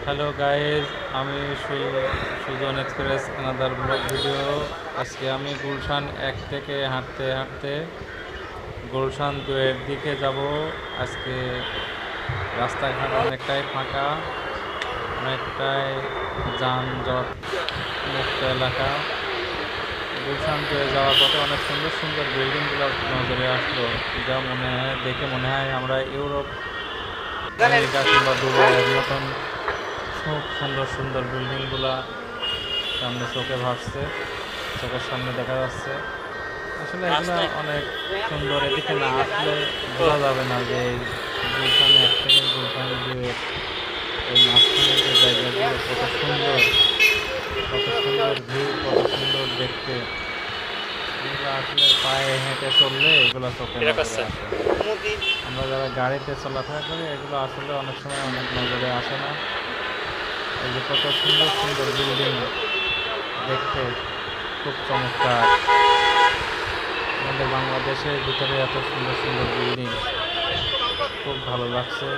Hello guys, আমি Sujan express another blog video. আজকে আমি গুলশান 1 থেকে হাঁটতে হাঁটতে গুলশান 2 এর দিকে যাব। আজকে রাস্তাঘাট অনেকটাই ফাঁকা, অনেকটাই যানজট মুক্ত এলাকা। গুলশান 2 এ যাওয়ার পথে অনেক সুন্দর সুন্দর বিল্ডিংগুলো নজরে আসলো, যা দেখে মনে হয় আমরা ইউরোপ, আমেরিকা কিংবা দুবাইয়ের মতন খুব সুন্দর সুন্দর বিল্ডিংগুলা সামনে চোখে ভাসছে, চোখের সামনে দেখা যাচ্ছে। আসলে এগুলো অনেক সুন্দর, এদিকে না আসলে বোঝা যাবে না যে গুলশান 1 থেকে গুলশান 2 এর এই মাঝখানে যে জায়গাগুলো কত সুন্দর, কত সুন্দর ভিউ, কত সুন্দর দেখতে। এগুলো আসলে পায়ে হেঁটে চললে এগুলো চোখে নজরে আসে। আমরা যারা গাড়িতে চলাফেরা করি এগুলো আসলে অনেক সময় অনেক নজরে আসে না। এই যে কত সুন্দর সুন্দর বিল্ডিং দেখতে, খুব চমৎকার। আমাদের বাংলাদেশের ভিতরে এত সুন্দর সুন্দর বিল্ডিং, খুব ভালো লাগছে।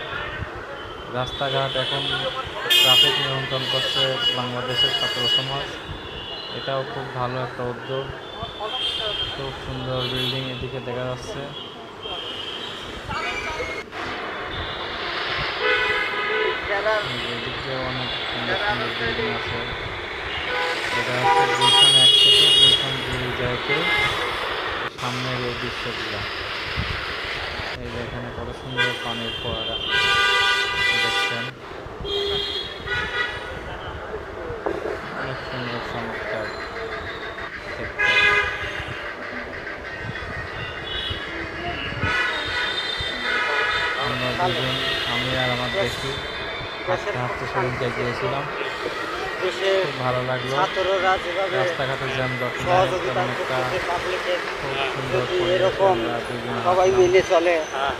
রাস্তাঘাট এখন ট্রাফিক নিয়ন্ত্রণ করছে বাংলাদেশের ছাত্র সমাজ, এটাও খুব ভালো একটা উদ্যোগ। খুব সুন্দর বিল্ডিং এদিকে দেখা যাচ্ছে। এদিকে অনেক সুন্দর সুন্দর বিল্ডিং আছে। এটা হচ্ছে গুলশান 1 থেকে গুলশান 2 যাইতে সামনের এই দৃশ্যগুলো। এই যে এখানে কত সুন্দর পানির ফোয়ারা দেখছেন, অনেক সুন্দর চমৎকার দেখতে। আমরা দুজন, আমি আর আমার দেখি, হাঁটতে হাঁটতে সেদিনকে গিয়েছিলাম, খুব ভালো লাগলো। রাস্তাঘাটে যানজট নাই, তেমন একটা খুব সুন্দর এরকম সবাই মিলে চলে,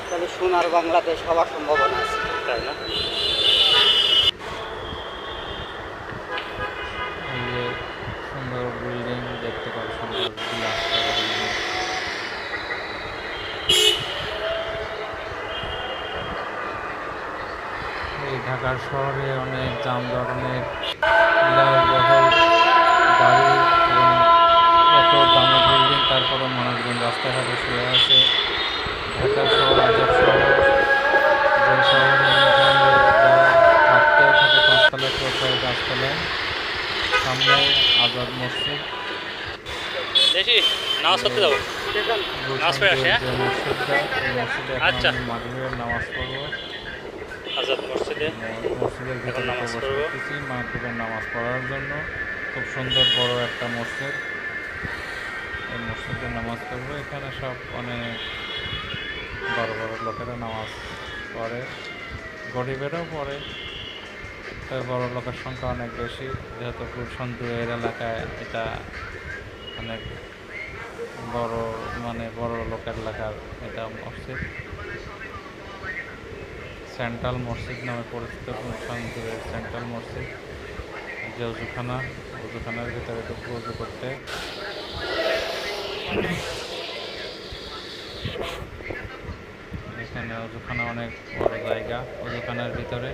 তাহলে সোনার বাংলাদেশ হওয়ার সম্ভাবনা আছে, তাই না? এই যে সুন্দর বিল্ডিং দেখতে, কত সুন্দর বিলাস করা বিল্ডিং। এই ঢাকার শহরে অনেক যানজট, অনেক বিলাসবহুল গাড়ি এবং এত দামি বিল্ডিং, তারপরে মানুষজন রাস্তাঘাটে শুয়ে আছে। ঢাকার শহর আজব শহর, যে শহরের মধ্যে যারা থাকতেও থাকে 5 তলায়, কেউ থাকে 5 তলায়। সামনে আজাদ মসজিদ, গুলশান 2 এর যে মসজিদটা, এই মসজিদে এখন আমি মাগরিবের নামাজ পড়বো। মসজিদের ভিতরে প্রবেশ করতেছি মাগরিবের নামাজ পড়ার জন্য। খুব সুন্দর বড় একটা মসজিদ, এই মসজিদে নামাজ পড়বো। এখানে সব অনেক বড় বড় লোকেরা নামাজ পড়ে, গরিবেরও পড়ে, তবে বড় লোকের সংখ্যা অনেক বেশি, যেহেতু গুলশান 2 এর এলাকায় এটা অনেক বড়, মানে বড় লোকের এলাকার এটা মসজিদ। সেন্ট্রাল মসজিদ নামে পরিচিত গুলশান 2 এর সেন্ট্রাল মসজিদ। যে অজুখানার ভিতরে ঢুকবো উজু করতে। এখানে অজুখানা অনেক বড় জায়গা, অজুখানার ভিতরে